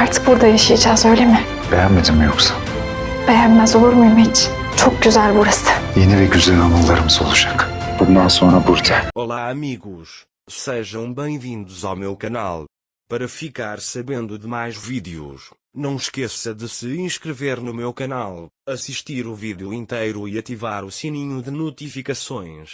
Artık burada yaşayacağız, öyle mi? Beğenmedin mi yoksa? Beğenmez olur muyum hiç? Çok güzel burası. Yeni ve güzel anılarımız olacak. Bundan sonra burada. Olá amigos, sejam bem-vindos ao meu canal. Para ficar sabendo de mais vídeos, não esqueça de se inscrever no meu canal, assistir o vídeo inteiro e ativar o sininho de notificações.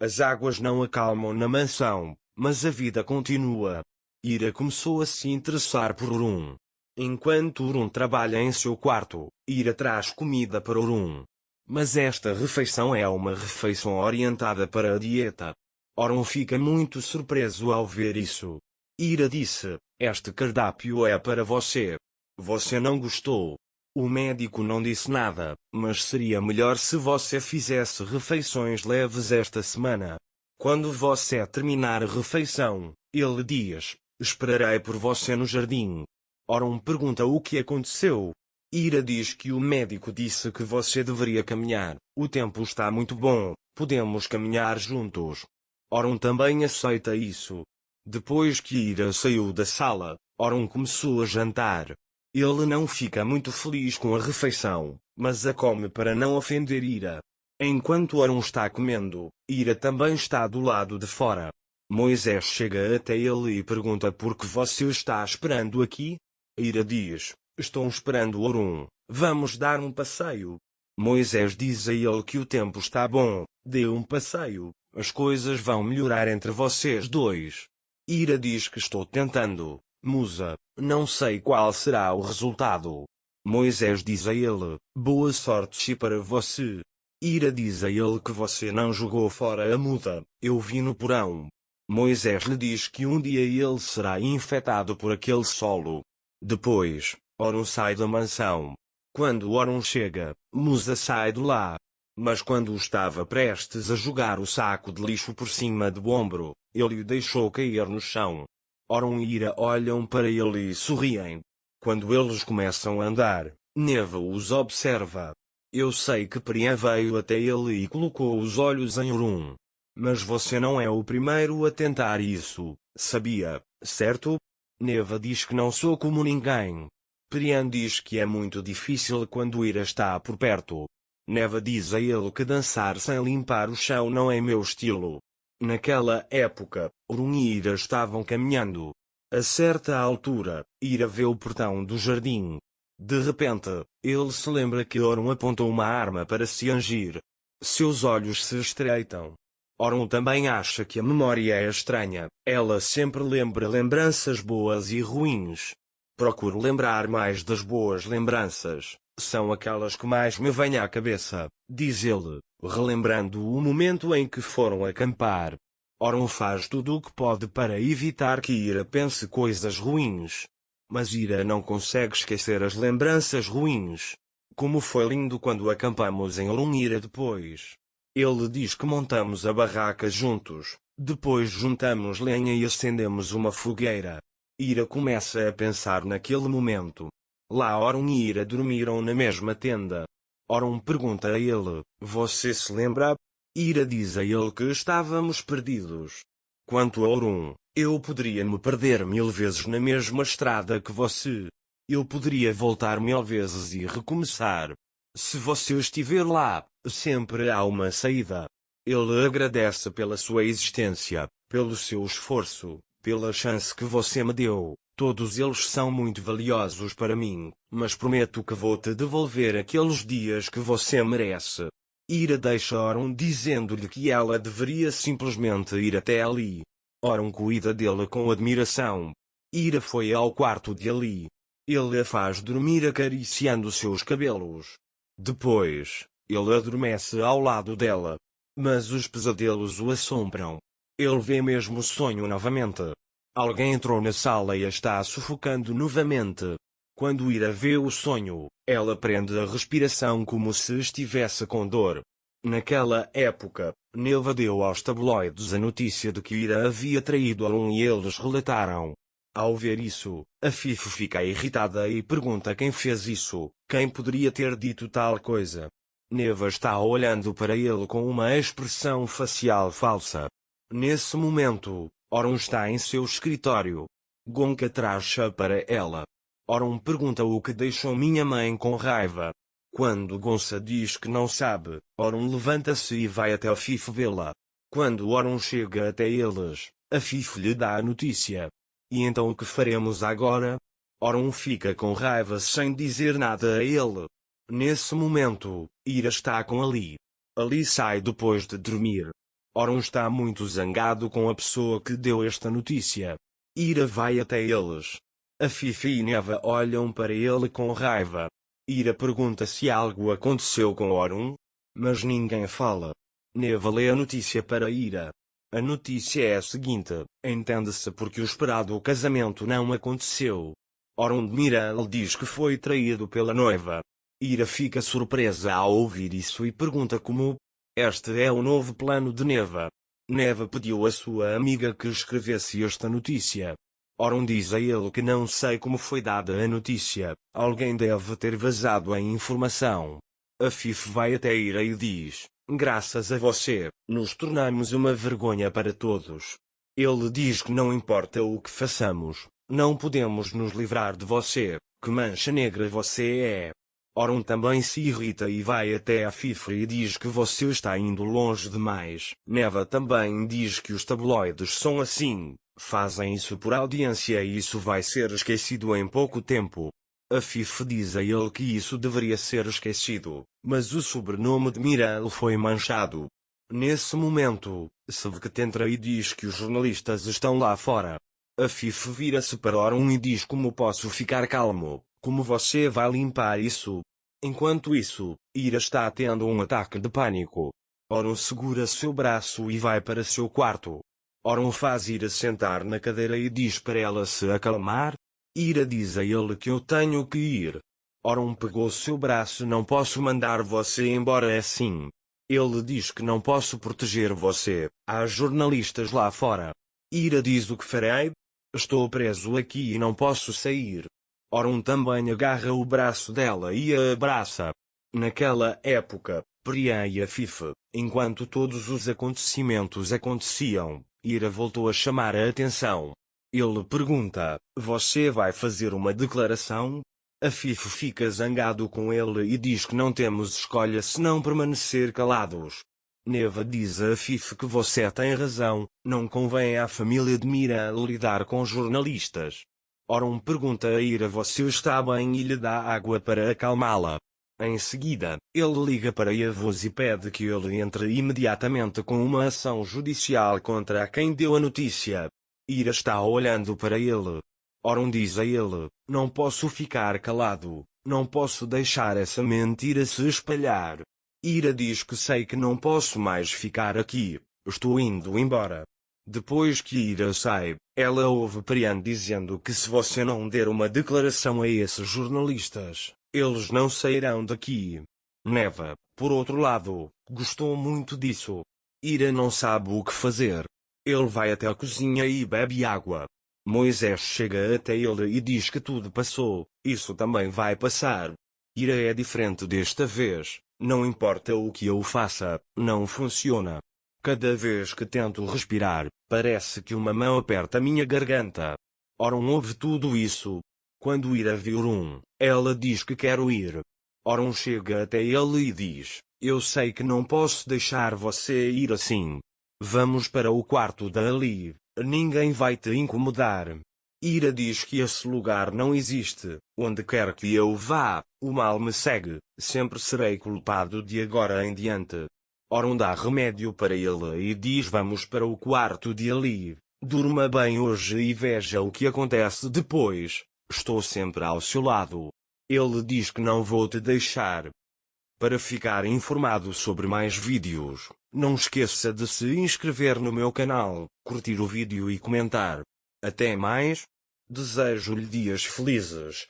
As águas não acalmam na mansão, mas a vida continua. Ira começou a se interessar por Urum. Enquanto Urum trabalha em seu quarto, Ira traz comida para Urum. Mas esta refeição é uma refeição orientada para a dieta. Orum fica muito surpreso ao ver isso. Ira disse: "Este cardápio é para você. Você não gostou?" O médico não disse nada, mas seria melhor se você fizesse refeições leves esta semana. Quando você terminar a refeição, ele diz: "Esperarei por você no jardim." Orum pergunta o que aconteceu. Ira diz que o médico disse que você deveria caminhar. O tempo está muito bom, podemos caminhar juntos. Orum também aceita isso. Depois que Ira saiu da sala, Orum começou a jantar. Ele não fica muito feliz com a refeição, mas a come para não ofender Ira. Enquanto Orum está comendo, Ira também está do lado de fora. Moisés chega até ele e pergunta por que você está esperando aqui? Ira diz: "Estou esperando Orum. Vamos dar um passeio." Moisés diz a ele que o tempo está bom, dê um passeio, as coisas vão melhorar entre vocês dois. Ira diz que estou tentando, Musa, não sei qual será o resultado. Moisés diz a ele: "Boa sorte para você." Ira diz a ele que você não jogou fora a muda, eu vi no porão. Moisés lhe diz que um dia ele será infectado por aquele solo. Depois, Orum sai da mansão. Quando Orum chega, Musa sai de lá. Mas quando estava prestes a jogar o saco de lixo por cima do ombro, ele o deixou cair no chão. Orum e Ira olham para ele e sorriem. Quando eles começam a andar, Neva os observa. Eu sei que Priam veio até ele e colocou os olhos em Orum. Mas você não é o primeiro a tentar isso, sabia, certo? Neva diz que não sou como ninguém. Priam diz que é muito difícil quando Ira está por perto. Neva diz a ele que dançar sem limpar o chão não é meu estilo. Naquela época, Orum e Ira estavam caminhando. A certa altura, Ira vê o portão do jardim. De repente, ele se lembra que Orum apontou uma arma para se angir. Seus olhos se estreitam. Orum também acha que a memória é estranha, ela sempre lembra lembranças boas e ruins. Procuro lembrar mais das boas lembranças, são aquelas que mais me vêm à cabeça, diz ele, relembrando o momento em que foram acampar. Orum faz tudo o que pode para evitar que Ira pense coisas ruins. Mas Ira não consegue esquecer as lembranças ruins. Como foi lindo quando acampamos em Ira depois. Ele diz que montamos a barraca juntos, depois juntamos lenha e acendemos uma fogueira. Ira começa a pensar naquele momento. Lá Orum e Ira dormiram na mesma tenda. Orum pergunta a ele: "Você se lembra?" Ira diz a ele que estávamos perdidos. Quanto a Orum, eu poderia me perder 1000 vezes na mesma estrada que você. Eu poderia voltar 1000 vezes e recomeçar. Se você estiver lá, sempre há uma saída. Ele agradece pela sua existência, pelo seu esforço, pela chance que você me deu. Todos eles são muito valiosos para mim, mas prometo que vou te devolver aqueles dias que você merece. Ira deixa Orum dizendo-lhe que ela deveria simplesmente ir até ali. Orum cuida dele com admiração. Ira foi ao quarto de Ali. Ele a faz dormir acariciando seus cabelos. Depois, ele adormece ao lado dela. Mas os pesadelos o assombram. Ele vê mesmo o sonho novamente. Alguém entrou na sala e a está sufocando novamente. Quando Ira vê o sonho, ela prende a respiração como se estivesse com dor. Naquela época, Neva deu aos tabloides a notícia de que Ira havia traído Orum e eles relataram. Ao ver isso, a Fifi fica irritada e pergunta quem fez isso, quem poderia ter dito tal coisa. Neva está olhando para ele com uma expressão facial falsa. Nesse momento, Orum está em seu escritório. Gonka traz chá para ela. Orum pergunta o que deixou minha mãe com raiva. Quando Gonça diz que não sabe, Orum levanta-se e vai até a Fife vê-la. Quando Orum chega até eles, a Fife lhe dá a notícia. E então o que faremos agora? Orum fica com raiva sem dizer nada a ele. Nesse momento, Ira está com Ali. Ali sai depois de dormir. Orum está muito zangado com a pessoa que deu esta notícia. Ira vai até eles. A Fife e Neva olham para ele com raiva. Ira pergunta se algo aconteceu com Orum, mas ninguém fala. Neva lê a notícia para Ira. A notícia é a seguinte: entende-se porque o esperado casamento não aconteceu. Orum de Miral diz que foi traído pela noiva. Ira fica surpresa ao ouvir isso e pergunta como. Este é o novo plano de Neva. Neva pediu à sua amiga que escrevesse esta notícia. Orum diz a ele que não sei como foi dada a notícia, alguém deve ter vazado a informação. A Fife vai até Ira e diz, graças a você, nos tornamos uma vergonha para todos. Ele diz que não importa o que façamos, não podemos nos livrar de você, que mancha negra você é. Orum também se irrita e vai até a Fife e diz que você está indo longe demais. Neva também diz que os tabloides são assim. Fazem isso por audiência e isso vai ser esquecido em pouco tempo. A Fife diz a ele que isso deveria ser esquecido, mas o sobrenome de Miral foi manchado. Nesse momento, Sevket entra e diz que os jornalistas estão lá fora. A Fife vira-se para Orum e diz como posso ficar calmo, como você vai limpar isso? Enquanto isso, Ira está tendo um ataque de pânico. Orum segura seu braço e vai para seu quarto. Orum faz Ira sentar na cadeira e diz para ela se acalmar. Ira diz a ele que eu tenho que ir. Orum pegou seu braço. Não posso mandar você embora assim. Ele diz que não posso proteger você. Há jornalistas lá fora. Ira diz o que farei? Estou preso aqui e não posso sair. Orum também agarra o braço dela e a abraça. Naquela época, Priya e a Fife, enquanto todos os acontecimentos aconteciam, Ira voltou a chamar a atenção. Ele pergunta, você vai fazer uma declaração? A Fife fica zangado com ele e diz que não temos escolha senão permanecer calados. Neva diz a Fife que você tem razão, não convém à família de Miral lidar com jornalistas. Orum pergunta a Ira você está bem e lhe dá água para acalmá-la. Em seguida, ele liga para Yavuz e pede que ele entre imediatamente com uma ação judicial contra quem deu a notícia. Ira está olhando para ele. Orum diz a ele, não posso ficar calado, não posso deixar essa mentira se espalhar. Ira diz que sei que não posso mais ficar aqui, estou indo embora. Depois que Ira sai, ela ouve Priyan dizendo que se você não der uma declaração a esses jornalistas, eles não sairão daqui. Neva, por outro lado, gostou muito disso. Ira não sabe o que fazer. Ele vai até a cozinha e bebe água. Moisés chega até ele e diz que tudo passou, isso também vai passar. Ira é diferente desta vez, não importa o que eu faça, não funciona. Cada vez que tento respirar, parece que uma mão aperta minha garganta. Orum ouve tudo isso. Quando Ira viu Orum, ela diz que quer ir. Orum chega até ele e diz, eu sei que não posso deixar você ir assim. Vamos para o quarto da Ali, ninguém vai te incomodar. Ira diz que esse lugar não existe, onde quer que eu vá, o mal me segue, sempre serei culpado de agora em diante. Orum dá remédio para ele e diz vamos para o quarto de Ali, durma bem hoje e veja o que acontece depois, estou sempre ao seu lado. Ele diz que não vou te deixar. Para ficar informado sobre mais vídeos, não esqueça de se inscrever no meu canal, curtir o vídeo e comentar. Até mais. Desejo-lhe dias felizes.